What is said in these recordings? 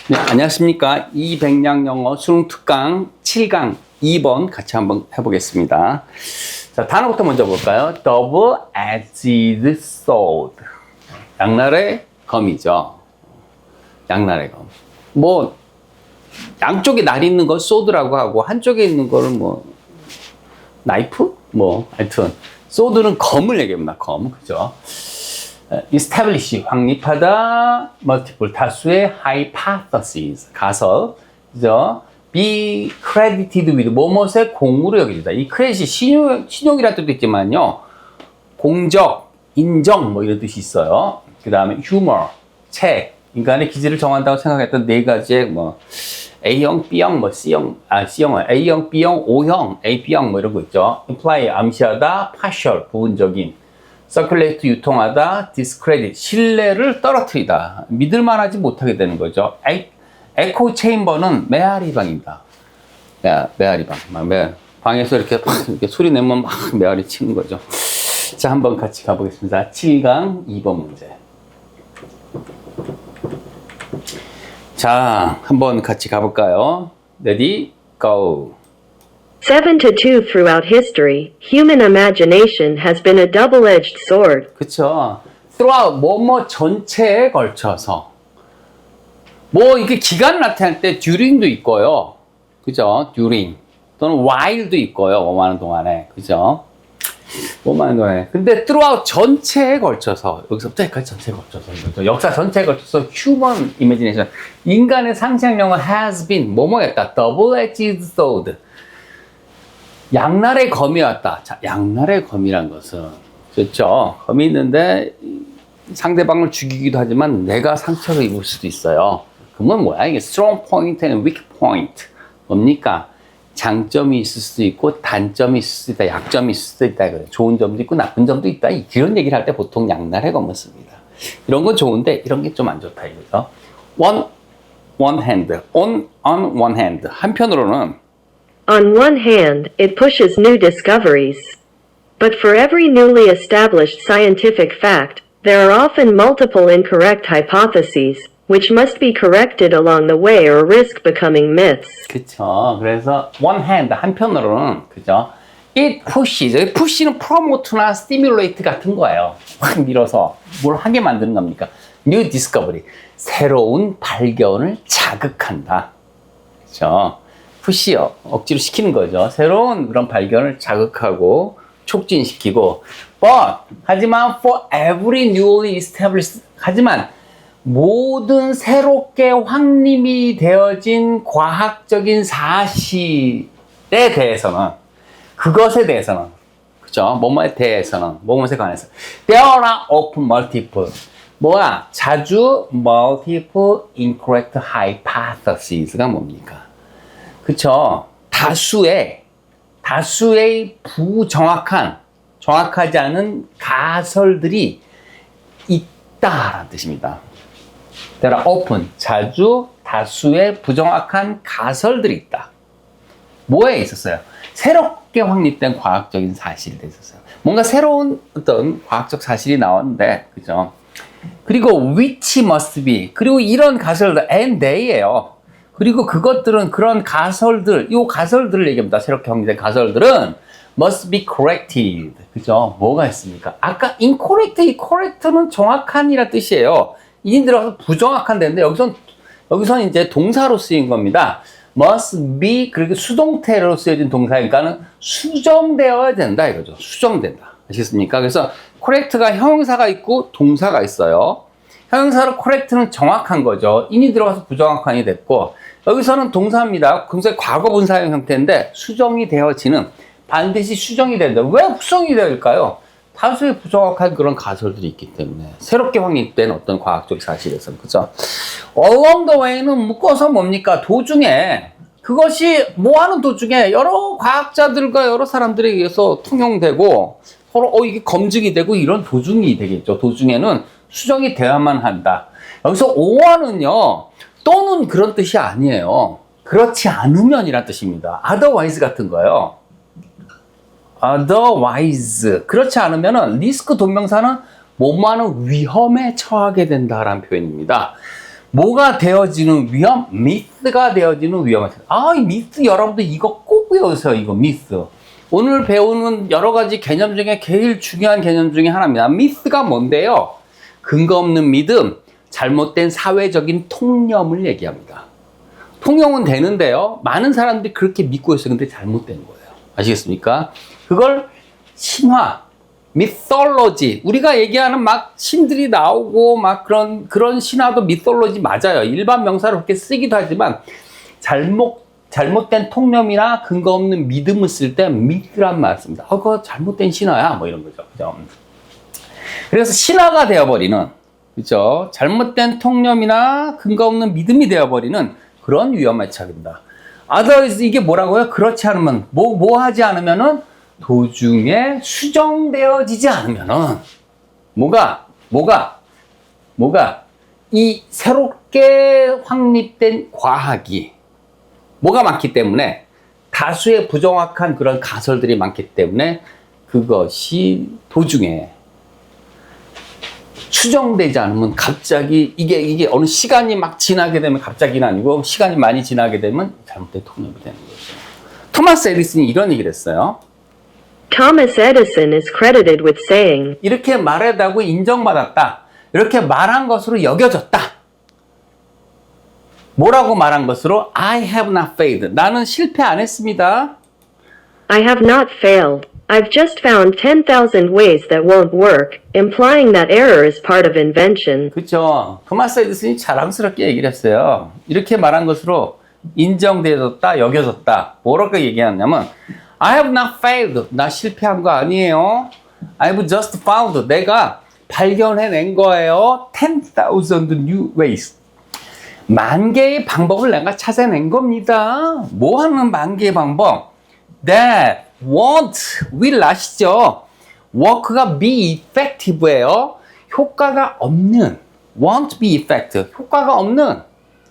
네, 안녕하십니까. 이백량 영어 수능 특강 7강 2번 같이 한번 해보겠습니다. 자, 단어부터 먼저 볼까요? Double-edged sword. 양날의 검이죠. 양날의 검. 뭐, 양쪽에 날 있는 걸 sword라고 하고, 한쪽에 있는 거는 뭐, 나이프? 뭐, 하여튼, sword는 검을 얘기합니다. 검. 그죠? establish, 확립하다, multiple, 다수의 hypotheses, 가설, 그죠? be credited with, 뭐뭇의 공으로 여겨지다. 이 크레딧이 신용이라는 뜻도 있지만요, 공적, 인정, 뭐 이런 뜻이 있어요. 그 다음에 humor, 책, 인간의 기질을 정한다고 생각했던 네 가지의 뭐, A형, B형, 뭐 C형, A형, B형, O형, A, B형 뭐 이런 거 있죠. imply, 암시하다, partial, 부분적인, circulate, 유통하다, discredit, 신뢰를 떨어뜨리다, 믿을만하지 못하게 되는 거죠. 에코 체인버는 메아리 방입니다. 메아리 방. 방에서 이렇게 소리 내면 막 메아리 치는 거죠. 자, 한번 같이 가보겠습니다. 7강 2번 문제. 자, 한번 같이 가볼까요? Ready, go. 7-2 Throughout history, human imagination has been a double-edged sword. 그쵸. throughout, 뭐뭐 전체에 걸쳐서. 뭐, 이게 기간을 나타낼 때 during도 있고요. 그죠? during. 또는 while도 있고요. 뭐뭐 하는 동안에. 그죠? 뭐뭐 하는 동안에. 근데 throughout 전체에 걸쳐서. 여기서부터 여기까지 전체에 걸쳐서. 역사 전체에 걸쳐서 human imagination. 인간의 상상력은 has been, 뭐뭐였다. double-edged sword. 양날의 검이었다. 자, 양날의 검이란 것은, 그렇죠. 검이 있는데 상대방을 죽이기도 하지만 내가 상처를 입을 수도 있어요. 그건 뭐야? 이게 strong point and weak point. 뭡니까? 장점이 있을 수도 있고 단점이 있을 수도 있다. 약점이 있을 수도 있다. 그래. 좋은 점도 있고 나쁜 점도 있다. 이런 얘기를 할 때 보통 양날의 검을 씁니다. 이런 건 좋은데 이런 게 좀 안 좋다 이거죠. one hand, on one hand. 한편으로는 On one hand, it pushes new discoveries. But for every newly established scientific fact, there are often multiple incorrect hypotheses, which must be corrected along the way or risk becoming myths. 그쵸. 그래서 one hand, 한편으로는, 그죠? it pushes. push는 promote나 stimulate 같은 거예요. 확 밀어서 뭘 하게 만드는 겁니까? new discovery. 새로운 발견을 자극한다. 그죠? 푸시요. 억지로 시키는 거죠. 새로운 그런 발견을 자극하고 촉진시키고 하지만 for every newly established 하지만 모든 새롭게 확립이 되어진 과학적인 사실에 대해서는 그것에 대해서는 그죠? 뭐뭐에 대해서는 뭐뭐에 관해서 there are often multiple 뭐야? 자주 multiple incorrect hypotheses가 뭡니까? 그쵸. 다수의 정확하지 않은 가설들이 있다라는 뜻입니다. There are often, 자주 다수의 부정확한 가설들이 있다. 뭐에 있었어요? 새롭게 확립된 과학적인 사실에 있었어요. 뭔가 새로운 어떤 과학적 사실이 나왔는데, 그죠? 그리고 which must be, 그리고 이런 가설들, and they예요. 그리고 그것들은 그런 가설들, 이 가설들을 얘기합니다. 새롭게 확립된 가설들은 must be corrected. 그죠? 뭐가 있습니까? 아까 incorrect, correct는 정확한이라 뜻이에요. 이 들어가서 부정확한 데인데 여기선 이제 동사로 쓰인 겁니다. must be, 그렇게 수동태로 쓰여진 동사니까는 수정되어야 된다 이거죠. 수정된다. 아시겠습니까? 그래서 correct가 형용사가 있고 동사가 있어요. 형용사로 correct는 정확한 거죠. 인이 들어가서 부정확한이 됐고 여기서는 동사입니다. 근데 과거 분사형 형태인데 수정이 되어지는 반드시 수정이 된다. 왜 수정이 될까요? 다수의 부정확한 그런 가설들이 있기 때문에 새롭게 확립된 어떤 과학적 사실에서는 그죠? Along the way는 묶어서 뭡니까? 도중에 그것이 뭐하는 도중에 여러 과학자들과 여러 사람들에 의해서 통용되고 서로 이게 검증이 되고 이런 도중이 되겠죠. 도중에는 수정이 되어야만 한다. 여기서 ore는요. 또는 그런 뜻이 아니에요. 그렇지 않으면이란 뜻입니다. otherwise 같은 거예요. otherwise. 그렇지 않으면은 리스크 동명사는 뭐뭐하는 위험에 처하게 된다라는 표현입니다. 뭐가 되어지는 위험? 미스가 되어지는 위험이 있어요. 이 미스 여러분들 이거 꼭 외우세요. 이거 미스. 오늘 배우는 여러 가지 개념 중에 제일 중요한 개념 중에 하나입니다. 미스가 뭔데요? 근거 없는 믿음, 잘못된 사회적인 통념을 얘기합니다. 통용은 되는데요. 많은 사람들이 그렇게 믿고 있어요. 근데 잘못된 거예요. 아시겠습니까? 그걸 신화, 미솔로지, 우리가 얘기하는 막 신들이 나오고 막 그런 신화도 미솔로지 맞아요. 일반 명사로 그렇게 쓰기도 하지만 잘못된 통념이나 근거 없는 믿음을 쓸 때 미스란 말 씁니다. 그거 잘못된 신화야. 뭐 이런 거죠. 그죠? 그래서 신화가 되어버리는, 그죠? 잘못된 통념이나 근거 없는 믿음이 되어버리는 그런 위험에 처합니다. otherwise 이게 뭐라고요? 그렇지 않으면, 뭐 하지 않으면은 도중에 수정되어지지 않으면은 뭐가 이 새롭게 확립된 과학이 뭐가 많기 때문에 다수의 부정확한 그런 가설들이 많기 때문에 그것이 도중에 수정되지 않으면 갑자기 이게 어느 시간이 막 지나게 되면 갑자기는 아니고 시간이 많이 지나게 되면 잘못된 통념이 되는 거죠. 토마스 에디슨이 이런 얘기를 했어요. Thomas Edison is credited with saying, 이렇게 말하다고 인정받았다. 이렇게 말한 것으로 여겨졌다. 뭐라고 말한 것으로? I have not failed. 나는 실패 안 했습니다. I have not failed. I've just found 10,000 ways that won't work, implying that error is part of invention. 그렇죠. 토마스 에디슨이 자랑스럽게 얘기를 했어요. 이렇게 말한 것으로 인정되어졌다, 여겨졌다. 뭐라고 얘기하냐면 I have not failed. 나 실패한 거 아니에요. I've just found. 내가 발견해낸 거예요. 10,000 new ways. 만 개의 방법을 내가 찾아낸 겁니다. 뭐 하는 만 개의 방법? That won't, will 아시죠? work가 be effective예요. 효과가 없는, won't be effective. 효과가 없는,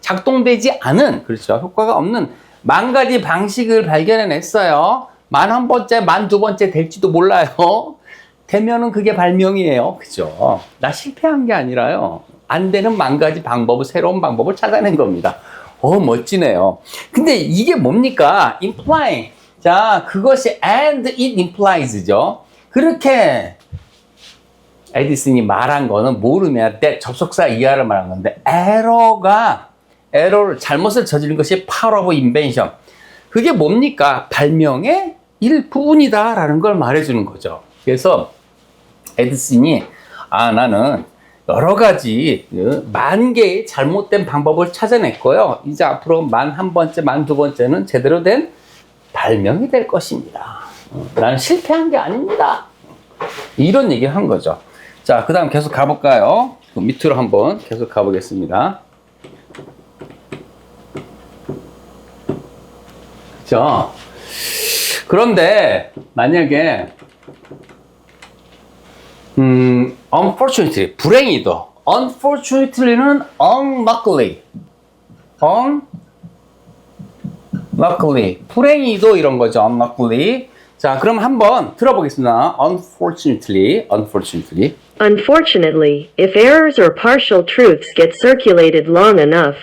작동되지 않은, 그렇죠. 효과가 없는 만 가지 방식을 발견해냈어요. 11번째, 12번째 될지도 몰라요. 되면은 그게 발명이에요. 그죠? 나 실패한 게 아니라요. 안 되는 만 가지 방법을, 새로운 방법을 찾아낸 겁니다. 멋지네요. 근데 이게 뭡니까? imply. 자, 그것이 and it implies죠. 그렇게 에디슨이 말한 거는 모르면 접속사 이하를 말한 건데, 에러를, 잘못을 저지른 것이 part of invention. 그게 뭡니까? 발명의 일부분이다라는 걸 말해주는 거죠. 그래서 에디슨이 나는 여러 가지 만 개의 잘못된 방법을 찾아냈고요. 이제 앞으로 11번째, 12번째는 제대로 된 발명이 될 것입니다. 나는 실패한 게 아닙니다. 이런 얘기를 한 거죠. 자, 그 다음 계속 가볼까요? 밑으로 한번 계속 가보겠습니다. 그죠? 그런데 만약에 unfortunately, 불행히도 unfortunately는 unluckily, 불행히도 이런 거죠. unluckily. 자, 그럼 한번 들어보겠습니다. unfortunately. Unfortunately, if errors or partial truths get circulated long enough,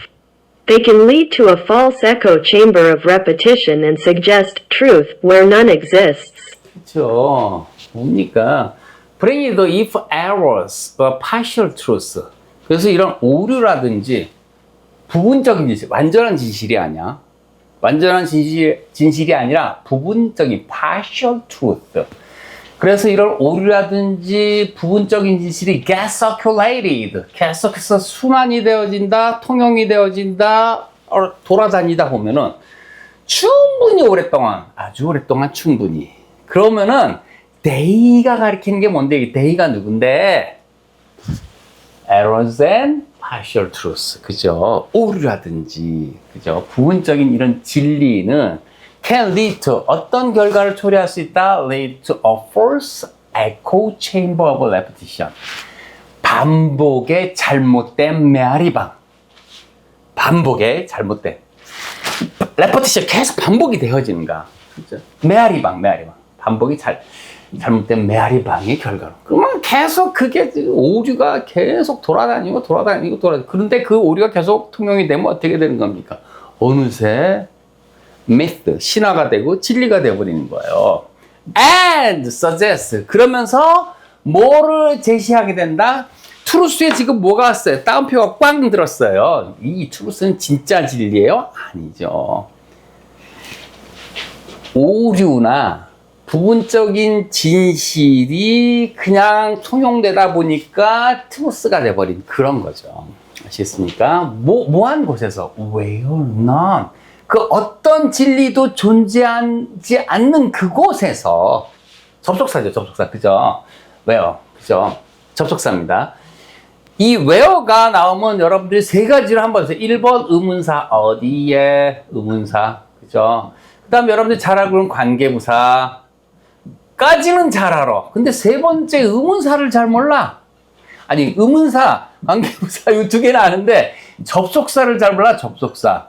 they can lead to a false echo chamber of repetition and suggest truth where none exists. 그렇죠. 뭡니까? 불행히도 if errors or partial truths. 그래서 이런 오류라든지 부분적인 진실, 완전한 진실이 아니야. 완전한 진실이 아니라 부분적인 partial truth. 그래서 이런 오류라든지 부분적인 진실이 get circulated, 계속해서 순환이 되어진다, 통용이 되어진다, 돌아다니다 보면은 충분히 오랫동안, 아주 오랫동안 충분히. 그러면은 they가 가리키는 게 뭔데? they가 누군데? errors and partial truths. 그죠? 오류라든지, 그죠? 부분적인 이런 진리는 can lead to 어떤 결과를 초래할 수 있다? lead to a false echo chamber of repetition. 반복의 잘못된 메아리방. 반복의 잘못된. repetition 계속 반복이 되어지는가. 그죠? 메아리방. 반복이 잘못된 메아리 방의 결과로. 그러면 계속 그게 오류가 계속 돌아다니고. 그런데 그 오류가 계속 통용이 되면 어떻게 되는 겁니까? 어느새 myth, 신화가 되고 진리가 되어버리는 거예요. And suggest. 그러면서 뭐를 제시하게 된다? 트루스에 지금 뭐가 왔어요? 따옴표가 꽝 들었어요. 이 트루스는 진짜 진리예요? 아니죠. 오류나 부분적인 진실이 그냥 통용되다 보니까 트루스가 돼버린 그런 거죠. 아시겠습니까? 뭐한 곳에서 where none. 그 어떤 진리도 존재하지 않는 그곳에서 접속사죠, 접속사. 그죠? where. 그죠? 접속사입니다. 이 where가 나오면 여러분들이 세 가지로 한번 해서 1번 의문사 어디에 의문사. 그죠? 그 다음에 여러분들이 잘 알고 있는 관계부사 까지는 잘 알아. 근데 세 번째 의문사를 잘 몰라. 아니 의문사, 관계부사 이 두 개는 아는데 접속사를 잘 몰라. 접속사.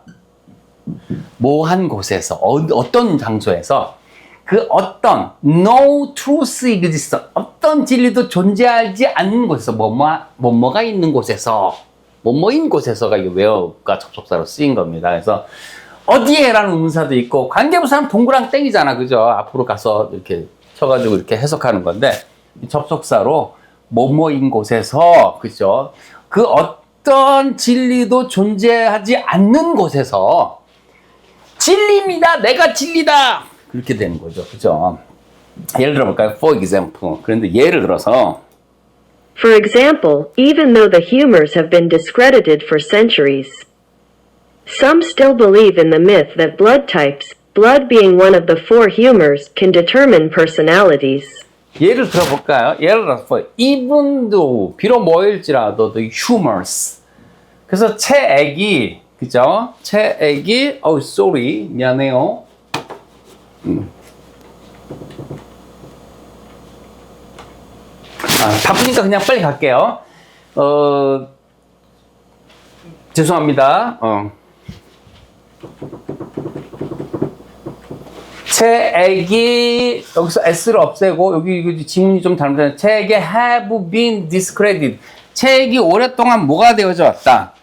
뭐한 곳에서 어떤 장소에서 그 어떤 no truth exists 어떤 진리도 존재하지 않는 곳에서 뭐가 있는 곳에서 뭐뭐인 곳에서가 이 where가 접속사로 쓰인 겁니다. 그래서 어디에라는 의문사도 있고 관계부사는 동그랑 땡이잖아. 그죠? 앞으로 가서 이렇게 쳐가지고 이렇게 해석하는 건데 접속사로 뭐뭐인 곳에서 그죠? 그 어떤 진리도 존재하지 않는 곳에서 진리입니다. 내가 진리다. 그렇게 되는 거죠. 그죠? 예를 들어볼까요? For example. 그런데 예를 들어서 For example, even though the humors have been discredited for centuries, some still believe in the myth that blood types, blood being one of the four humors, can determine personalities. 예를 들어볼까요? 예를 들어서 even though 비록 뭐일지라도 the humors. 그래서 채액이 그죠? 채액이 sorry 미안해요. 바쁘니까 그냥 빨리 갈게요. 죄송합니다. 채액이 여기서 s를 없애고 여기 지문이 좀 잘못된 채액이 have been discredited. 채액이 오랫동안 뭐가 되어져 왔다.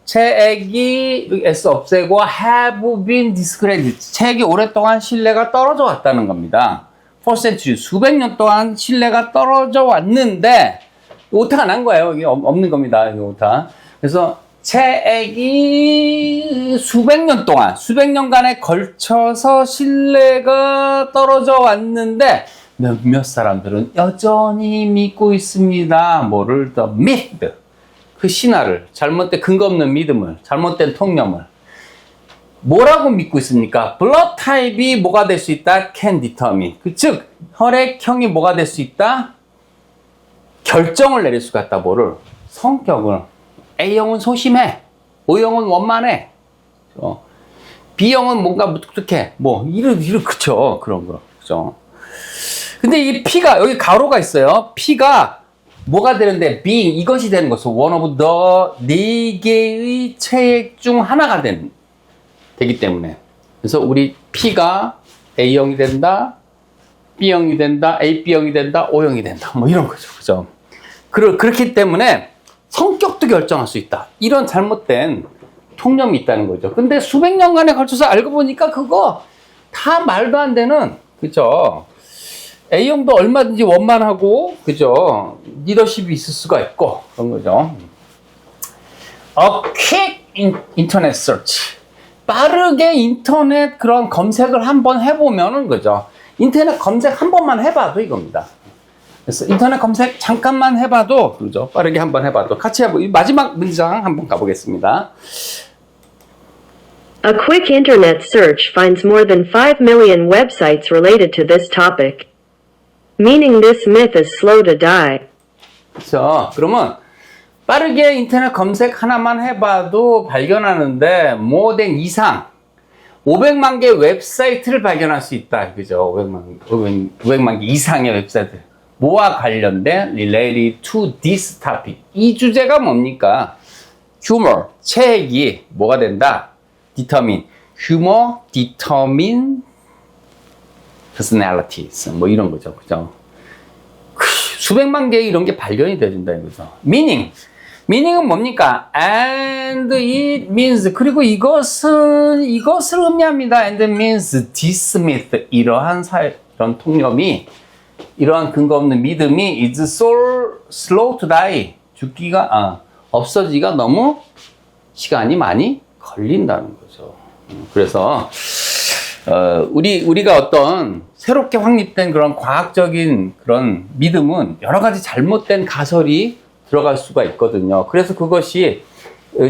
채액이 여기 s 없애고 have been discredited. 채액이 오랫동안 신뢰가 떨어져 왔다는 겁니다. for century 수백 년 동안 신뢰가 떨어져 왔는데 오타가 난 거예요. 이게 없는 겁니다. 이게 오타. 그래서 채액이 수백 년간에 걸쳐서 신뢰가 떨어져 왔는데 몇몇 사람들은 여전히 믿고 있습니다. 뭐를 더 myth. 그 신화를, 잘못된 근거 없는 믿음을, 잘못된 통념을. 뭐라고 믿고 있습니까? blood type이 뭐가 될 수 있다? can determine. 즉, 혈액형이 뭐가 될 수 있다? 결정을 내릴 수가 있다. 뭐를? 성격을. A형은 소심해. O형은 원만해. B형은 뭔가 무뚝뚝해. 그쵸. 그런 거. 그죠. 근데 이 P가, 여기 가로가 있어요. P가 뭐가 되는데, being, 이것이 되는 것은 one of the 네 개의 체액 중 하나가 되기 때문에. 그래서 우리 P가 A형이 된다, B형이 된다, AB형이 된다, O형이 된다. 뭐 이런 거죠. 그죠. 그렇기 때문에 성격도 결정할 수 있다. 이런 잘못된 통념이 있다는 거죠. 근데 수백 년간에 걸쳐서 알고 보니까 그거 다 말도 안 되는, 그죠. A형도 얼마든지 원만하고, 그죠. 리더십이 있을 수가 있고, 그런 거죠. A quick internet search. 빠르게 인터넷 그런 검색을 한번 해보면은, 그죠. 인터넷 검색 한 번만 해봐도 이겁니다. 그래서 인터넷 검색 잠깐만 해봐도, 그죠. 빠르게 한번 해봐도. 같이 마지막 문장 한번 가보겠습니다. A quick internet search finds more than 5 million websites related to this topic, meaning this myth is slow to die. 그렇죠. 그러면 빠르게 인터넷 검색 하나만 해봐도 발견하는데 more than 이상 500만 개 웹사이트를 발견할 수 있다. 그죠? 500만 개 이상의 웹사이트. 뭐와 관련된 related to this topic. 이 주제가 뭡니까? humor, 체액이 뭐가 된다? determine. humor, determine personalities 뭐 이런 거죠. 그죠? 수백만 개의 이런 게 발견이 돼준다 이거죠. meaning은 뭡니까? and it means 그리고 이것을 의미합니다. and means dismiss 이러한 이런 통념이 이러한 근거 없는 믿음이 is so slow to die 없어지기가 너무 시간이 많이 걸린다는 거죠. 그래서 우리가 어떤 새롭게 확립된 그런 과학적인 그런 믿음은 여러 가지 잘못된 가설이 들어갈 수가 있거든요. 그래서 그것이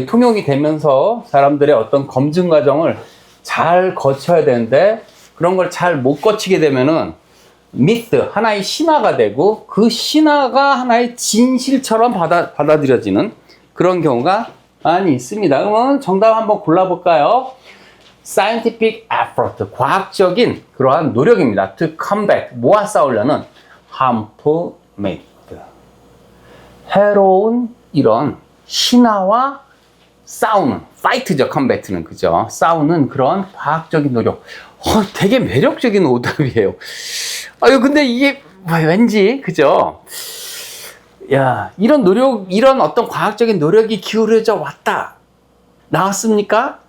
통용이 되면서 사람들의 어떤 검증 과정을 잘 거쳐야 되는데 그런 걸 잘 못 거치게 되면은 미스, 하나의 신화가 되고 그 신화가 하나의 진실처럼 받아들여지는 그런 경우가 많이 있습니다. 그러면 정답 한번 골라볼까요? scientific effort, 과학적인 그러한 노력입니다. to combat, 뭐와 싸우려는 harmful myth, 해로운 이런 신화와 싸우는, fight죠, combat는, 그죠? 싸우는 그런 과학적인 노력. 되게 매력적인 오답이에요. 근데 이게 왠지, 그죠? 야, 이런 노력, 이런 어떤 과학적인 노력이 기울여져 왔다. 나왔습니까?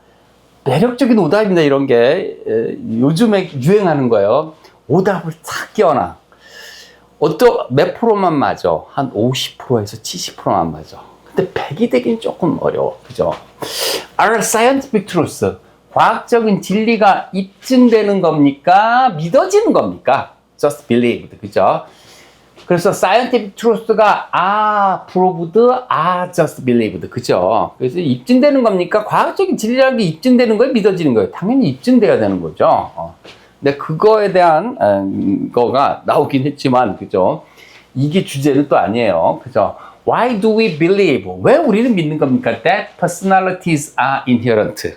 매력적인 오답입니다. 이런 게 요즘에 유행하는 거예요. 오답을 탁 끼워놔. 몇 프로만 맞아? 한 50%에서 70%만 맞아. 근데 100이 되긴 조금 어려워. 그죠? Are scientific truths, 과학적인 진리가 입증되는 겁니까? 믿어지는 겁니까? Just believed. 그죠? 그래서 scientific truth가 proved, just believed. 그죠? 그래서 입증되는 겁니까? 과학적인 진리라는 게 입증되는 거예요? 믿어지는 거예요? 당연히 입증돼야 되는 거죠. 근데 그거에 대한 거가 나오긴 했지만, 그죠? 이게 주제는 또 아니에요. 그죠? Why do we believe? 왜 우리는 믿는 겁니까? That personalities are inherent.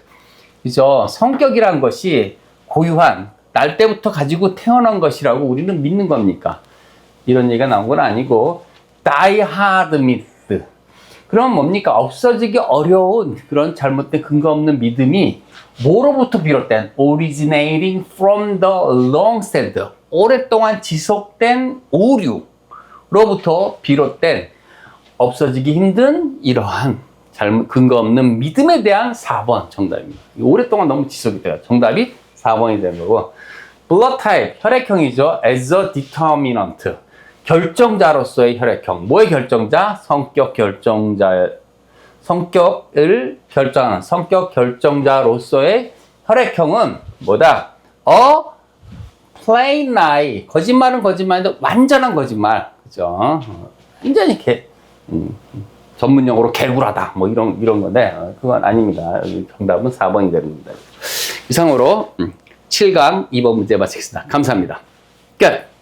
그죠? 성격이란 것이 고유한, 날 때부터 가지고 태어난 것이라고 우리는 믿는 겁니까? 이런 얘기가 나온 건 아니고, die hard myth. 그럼 뭡니까? 없어지기 어려운 그런 잘못된 근거 없는 믿음이 뭐로부터 비롯된? originating from the long-standing, 오랫동안 지속된 오류로부터 비롯된 없어지기 힘든 이러한 근거 없는 믿음에 대한 4번 정답입니다. 오랫동안 너무 지속이 돼요. 정답이 4번이 되는 거고, blood type, 혈액형이죠. as a determinant, 결정자로서의 혈액형. 뭐의 결정자? 성격을 결정하는 성격 결정자로서의 혈액형은 뭐다? plain lie. 거짓말은 거짓말인데 완전한 거짓말. 그죠? 완전히 이렇게 전문용어로 개구라다. 뭐 이런 건데 그건 아닙니다. 정답은 4번이 됩니다. 이상으로 7강 2번 문제 마치겠습니다. 감사합니다. 끝!